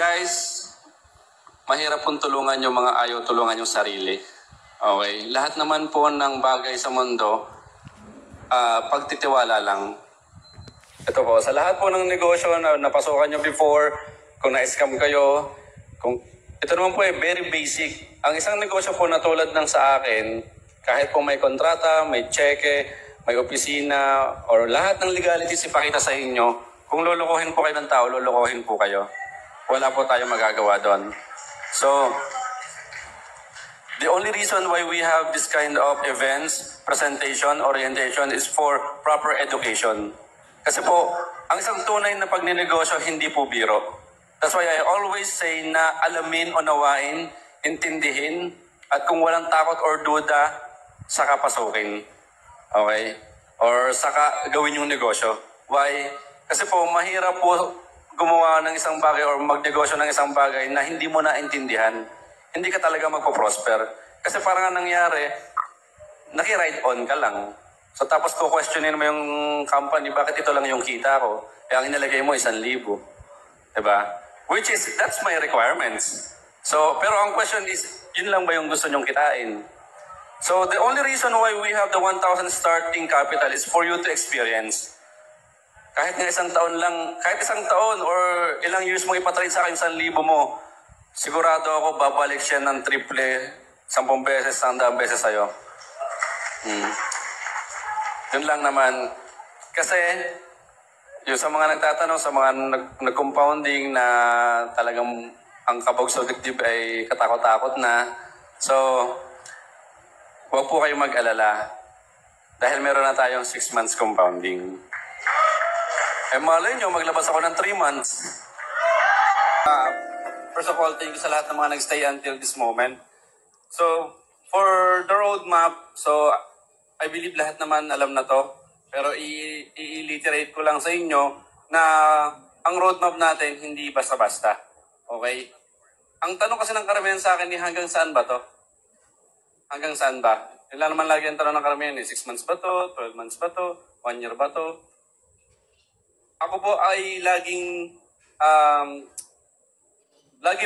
Guys, mahirap pong tulungan yung mga ayaw tulungan yung sarili. Okay? Lahat naman po ng bagay sa mundo, pagtitiwala lang. Ito po, sa lahat po ng negosyo na napasukan nyo before, kung na-scam kayo, ito naman po very basic. Ang isang negosyo po na tulad ng sa akin, kahit po may kontrata, may cheque, may opisina, or lahat ng legalities ipakita sa inyo, kung lulukuhin po kayo ng tao, lulukuhin po kayo. Wala po tayong magagawa doon. So, the only reason why we have this kind of events, presentation, orientation is for proper education. Kasi po, ang isang tunay na pagninegosyo, hindi po biro. That's why I always say na alamin, unawain, intindihin, at kung walang takot or duda, saka pasukin. Okay? Or saka gawin yung negosyo. Why? Kasi po, mahirap po gumawa ng isang bagay or magnegosyo ng isang bagay na hindi mo naintindihan. Hindi ka talaga magpo-prosper. Kasi parang nga nangyari, naki-ride on ka lang. So tapos questionin mo yung company, bakit ito lang yung kita ko? Kaya ang inilagay mo 1,000. Diba? Which is, that's my requirements. So, pero ang question is, yun lang ba yung gusto nyong kitain? So the only reason why we have the 1,000 starting capital is for you to experience. Kahit nga isang taon lang, kahit isang taon or ilang years mo ipatrade sa akin 1,000 mo, sigurado ako babalik siya ng triple, 10 beses, 100 beses sa'yo. Yun lang naman. Kasi, yung sa mga nagtatanong, sa mga nag-compounding na talagang ang kabog sa dibdib ay katakot-takot na. So, huwag po kayong mag-alala. Dahil meron na tayong 6 months compounding. Eh malay nyo, maglabas ako ng 3 months. First of all, thank you sa lahat ng mga nagstay until this moment. So, for the roadmap, so I believe lahat naman alam na to. Pero i-reiterate ko lang sa inyo na ang roadmap natin hindi basta-basta. Okay? Ang tanong kasi ng karamihan sa akin ni hanggang saan ba to? Hanggang saan ba? Ilan naman lagi ang tanong ng karamihan eh, 6 months ba to? 12 months ba to? 1 year ba to? Ako po ay lagi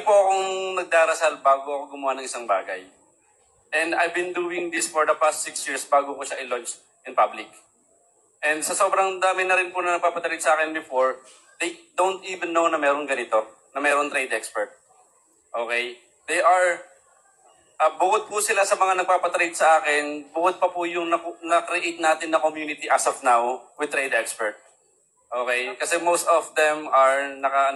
po akong nagdarasal bago ako gumawa ng isang bagay. And I've been doing this for the past 6 years bago ko siya i-launch in public. And sa sobrang dami na rin po na napapatrade sa akin before, they don't even know na meron ganito, na meron trade expert. Okay? They are, bukod po sila sa mga nagpapatrade sa akin, bukod pa po yung na-create natin na community as of now with trade expert. Okay? Kasi most of them are naka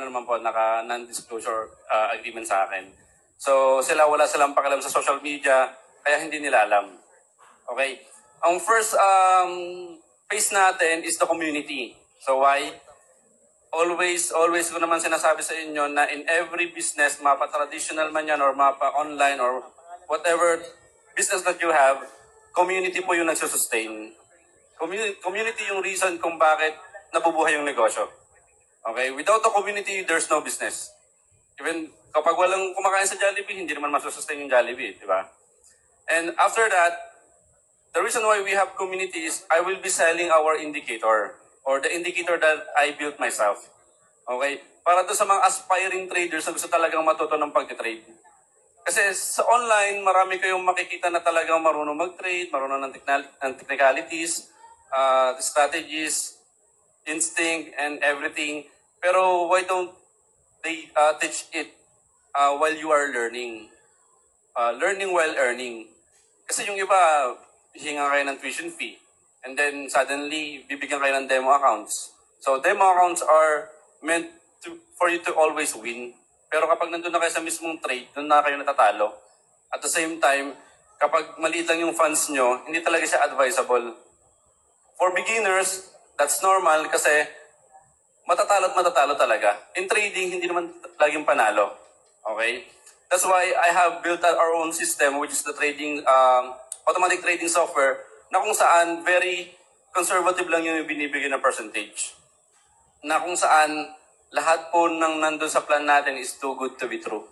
non-disclosure agreement sa akin. So wala silang pakialam sa social media, kaya hindi nila alam. Okay? Ang first phase natin is the community. So why? Always ko naman sinasabi sa inyo na in every business, mapa-traditional man yan or mapa-online or whatever business that you have, community po yung nagsusustain. Community yung reason kung bakit nabubuhay yung negosyo. Okay? Without a community, there's no business. Even kapag walang kumakain sa Jollibee, hindi naman masusustain yung Jollibee, di ba? And after that, the reason why we have community is I will be selling our indicator or the indicator that I built myself. Okay? Para doon sa mga aspiring traders na gusto talagang matuto ng pag-trade. Kasi sa online, marami kayong makikita na talagang marunong mag-trade, marunong ng technicalities, strategies, instinct, and everything. Pero why don't they teach it while you are learning? Learning while earning. Kasi yung iba, hihinga kayo ng tuition fee. And then suddenly, bibigyan kayo ng demo accounts. So demo accounts are meant for you to always win. Pero kapag nandun na kayo sa mismong trade, doon na kayo natatalo. At the same time, kapag maliit lang yung funds nyo, hindi talaga siya advisable. For beginners, that's normal kasi matatalo talaga. In trading, hindi naman laging panalo. Okay? That's why I have built our own system, which is the trading, automatic trading software, na kung saan very conservative lang yung binibigay na percentage. Na kung saan lahat po ng nandun sa plan natin is too good to be true.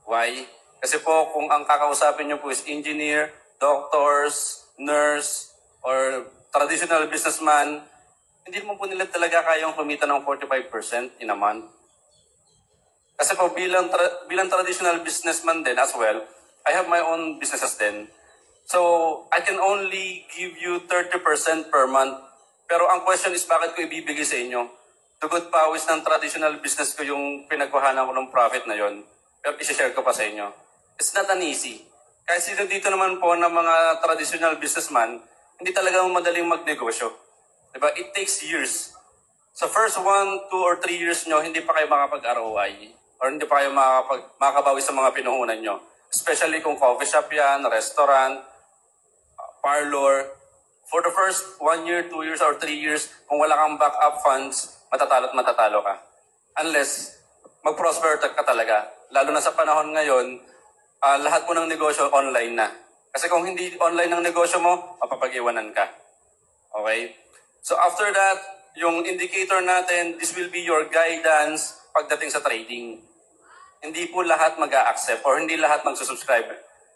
Why? Kasi po kung ang kakausapin nyo po is engineer, doctors, nurse, or traditional businessman, hindi mo po nila talaga kayang kumita ng 45% in a month. Kasi po bilang traditional businessman din as well, I have my own businesses din. So, I can only give you 30% per month. Pero ang question is, bakit ko ibibigay sa inyo? Dugot pawis ng traditional business ko yung pinagkuhanan ko ng profit na yon. Pero isi-share ko pa sa inyo. It's not an easy. Kahit sino dito naman po ng mga traditional businessman, hindi talagang madaling magnegosyo. Diba? It takes years. Sa first 1, 2, or 3 years nyo, hindi pa kayo makapag-ROI. Or hindi pa kayo makakabawi sa mga pinuhunan nyo. Especially kung coffee shop yan, restaurant, parlor. For the first 1 year, 2 years, or 3 years, kung wala kang backup funds, matatalo at matatalo ka. Unless mag-prosper ka talaga. Lalo na sa panahon ngayon, lahat po ng negosyo online na. Kasi kung hindi online ang negosyo mo, mapapag-iwanan ka. Okay? So after that, yung indicator natin, this will be your guidance pagdating sa trading. Hindi po lahat mag-a-accept or hindi lahat magsusubscribe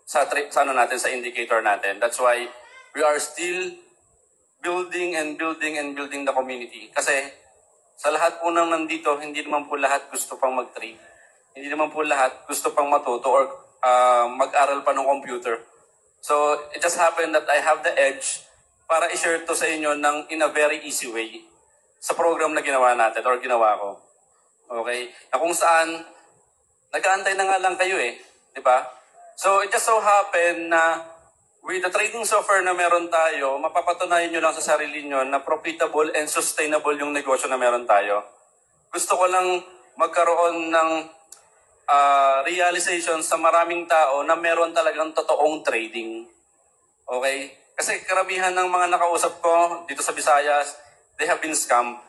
sa natin, sa indicator natin. That's why we are still building and building and building the community. Kasi sa lahat po nang nandito, hindi naman po lahat gusto pang mag-trade. Hindi naman po lahat gusto pang matuto or mag-aral pa ng computer. So it just happened that I have the edge para i-share to sa inyo in a very easy way sa program na ginawa natin or ginawa ko. Okay? Na kung saan, nag-aantay na nga lang kayo eh. Di ba? So, it just so happened na with the trading software na meron tayo, mapapatunayan nyo lang sa sarili nyo na profitable and sustainable yung negosyo na meron tayo. Gusto ko lang magkaroon ng realization sa maraming tao na meron talagang totoong trading. Okay? Kasi karamihan ng mga nakausap ko dito sa Visayas, they have been scammed.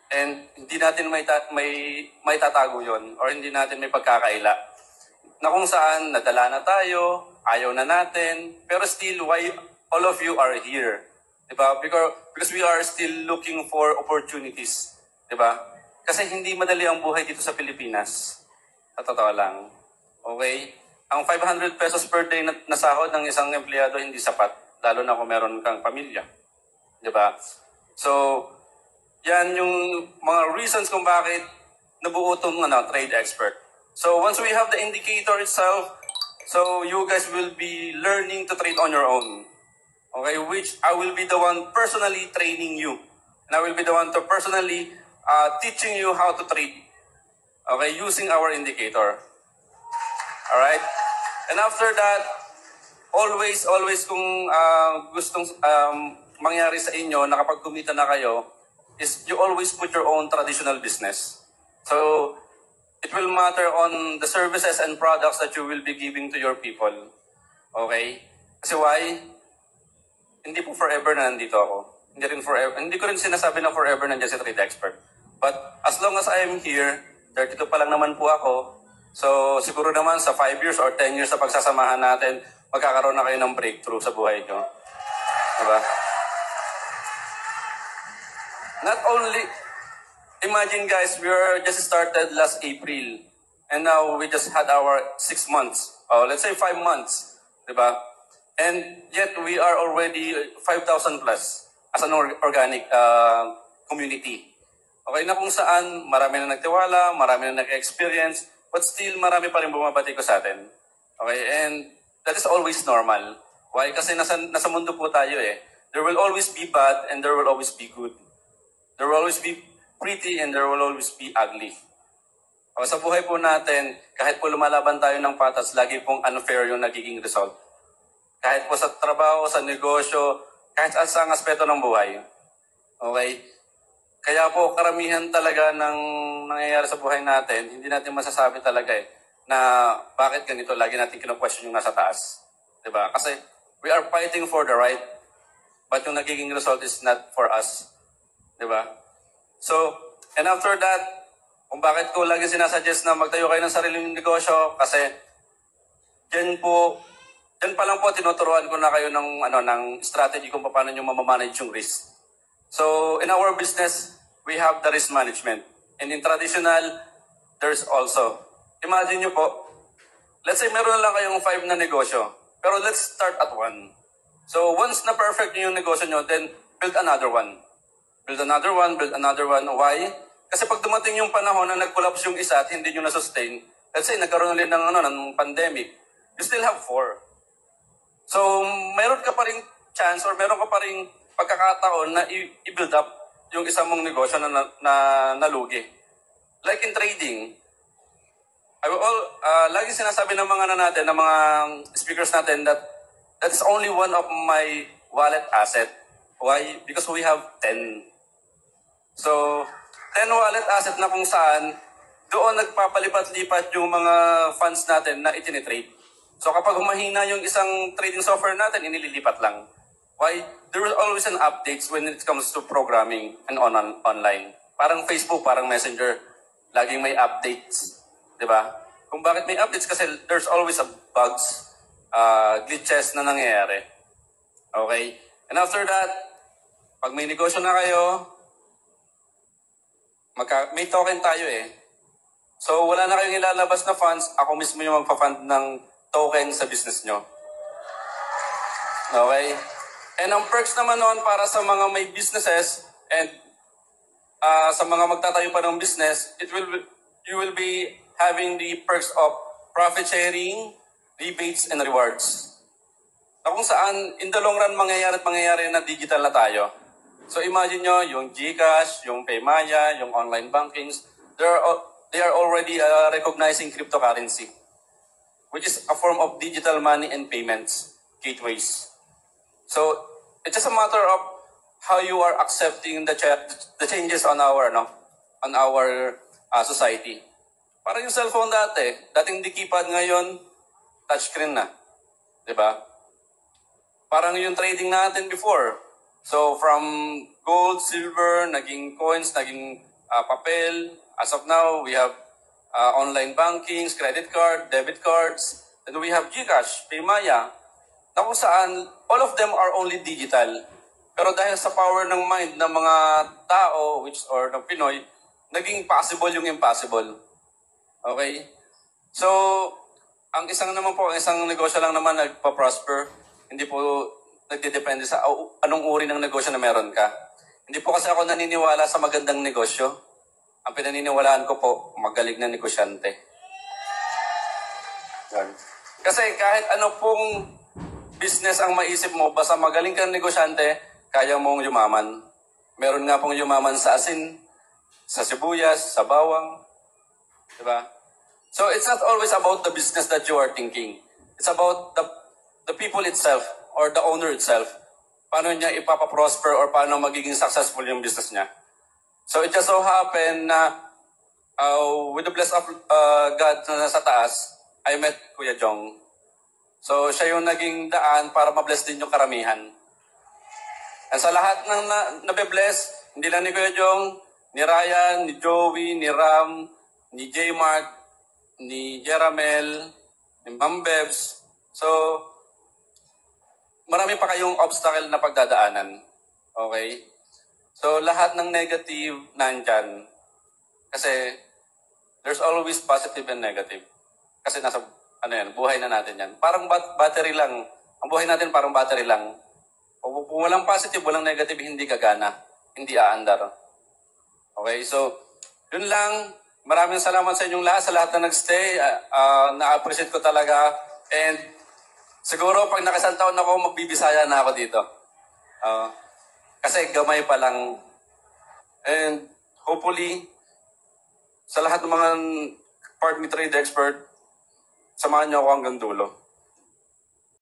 And hindi natin may tatago yon or hindi natin may pagkakaila. Na kung saan, nadala na tayo, ayaw na natin, pero still, why all of you are here? Diba? Because we are still looking for opportunities. Diba? Kasi hindi madali ang buhay dito sa Pilipinas. Sa totoo lang. Okay? Ang 500 pesos per day na sahod ng isang empleyado hindi sapat. Lalo na kung meron kang pamilya. Diba? So, yan yung mga reasons kung bakit nabuo itong trade expert. So, once we have the indicator itself, so you guys will be learning to trade on your own. Okay? Which I will be the one personally training you. And I will be the one to personally teaching you how to trade. Okay? Using our indicator. Alright? And after that, always kung gustong mangyari sa inyo na kapag kumita na kayo, is you always put your own traditional business. So, it will matter on the services and products that you will be giving to your people. Okay? Kasi why? Hindi po forever na nandito ako. Hindi ko rin sinasabi na forever nandiyan si Trade Expert. But as long as I am here, 32 pa lang naman po ako. So, siguro naman sa 5 years or 10 years sa pagsasamahan natin, magkakaroon na kayo ng breakthrough sa buhay nyo. Diba? Not only, imagine guys, we were just started last April. And now we just had our 6 months. Let's say 5 months. Diba? And yet we are already 5,000 plus as an organic community. Okay, na kung saan marami na nagtiwala, marami na nag-experience, but still marami pa rin bumabati ko sa atin. Okay, and that is always normal. Why? Kasi nasa mundo po tayo eh. There will always be bad and there will always be good. There will always be pretty and there will always be ugly. O, sa buhay po natin, kahit po lumalaban tayo ng patas, lagi pong unfair yung nagiging result. Kahit po sa trabaho, sa negosyo, kahit sa aspeto ng buhay. Okay? Kaya po karamihan talaga ng nangyayari sa buhay natin, hindi natin masasabi talaga na bakit ganito, lagi natin kino-question yung nasa taas. Diba? Kasi we are fighting for the right, but yung nagiging result is not for us. Diba? So, and after that, kung bakit ko lagi sinasuggest na magtayo kayo ng sariling negosyo, kasi dyan pa lang po tinuturuan ko na kayo ng strategy kung paano nyo mamamanage yung risk. So, in our business, we have the risk management. And in traditional, there's also. Imagine nyo po, let's say meron lang kayong 5 na negosyo, pero let's start at 1. So, once na perfect yung negosyo nyo, then build another one. Build another one, build another one. Why? Kasi pag dumating yung panahon na nag-collapse yung isa at hindi nyo na-sustain, let's say nagkaroon ulit ng pandemic, you still have 4. So, meron ka pa rin chance or meron ka pa rin pagkakataon na i-build up yung isang mong negosyo na nalugi. Like in trading, lagi sinasabi ng mga natin, ng mga speakers natin that is only one of my wallet asset. Why? Because we have 10. So, 10 wallet asset na kung saan doon nagpapalipat-lipat yung mga funds natin na itinitrade. So kapag humahina yung isang trading software natin, inililipat lang. Why? There will always an updates when it comes to programming and online. Parang Facebook, parang Messenger. Laging may updates. Diba? Kung bakit may updates? Kasi there's always a bugs, glitches na nangyayari. Okay? And after that, pag may negosyo na kayo, may token tayo eh. So wala na kayong ilalabas na funds, ako mismo yung magpa-fund ng token sa business nyo. Okay? And ang perks naman noon para sa mga may businesses and sa mga magtatayo pa ng business, you will be having the perks of profit sharing, rebates, and rewards. Na kung saan, in the long run, mangyayari na digital na tayo. So imagine nyo, yung GCash, yung Paymaya, yung online bankings, they are already recognizing cryptocurrency, which is a form of digital money and payments, gateways. So it's just a matter of how you are accepting the changes on our society. Parang yung cellphone dating di keypad ngayon, touchscreen na. Diba? Parang yung trading natin before. So from gold, silver, naging coins, naging papel. As of now, we have online bankings, credit card, debit cards. And we have GCash, Paymaya. Na kung saan, all of them are only digital. Pero dahil sa power ng mind ng mga tao, or ng Pinoy, naging possible yung impossible. Okay? So, ang isang negosyo lang naman nagpa-prosper. Hindi po nagdidepende sa anong uri ng negosyo na meron ka. Hindi po kasi ako naniniwala sa magandang negosyo. Ang pinaniniwalaan ko po, magaling na negosyante. Yan. Kasi kahit ano pong business ang maisip mo, basta magaling kang negosyante, kaya mong yumaman. Meron nga pong yumaman sa asin, sa sibuyas, sa bawang. Diba? So it's not always about the business that you are thinking. It's about the people itself or the owner itself. Paano niya ipapaprosper or paano magiging successful yung business niya. So it just so happened na with the bless of God na sa taas, I met Kuya Jong. So siya yung naging daan para ma-bless din yung karamihan. And sa lahat ng nabe-bless, hindi lang ni Kuya Jong, ni Ryan, ni Joey, ni Ram, ni J. Mark, ni Jeramel, ni Ma'am Bebs. So, marami pa kayong obstacle na pagdadaanan. Okay? So, lahat ng negative nandyan. Kasi, there's always positive and negative. Kasi nasa, buhay na natin yan. Parang battery lang. Ang buhay natin parang battery lang. Kung walang positive, walang negative, hindi gagana. Hindi aandar. Okay? So, yun lang. Maraming salamat sa inyong lahat, sa lahat na nagstay. Na-appreciate ko talaga. And siguro pag nakasang taon ako, magbibisaya na ako dito. Kasi gamay pa lang. And hopefully, sa lahat ng mga partner trade expert, samahan niyo ako hanggang dulo.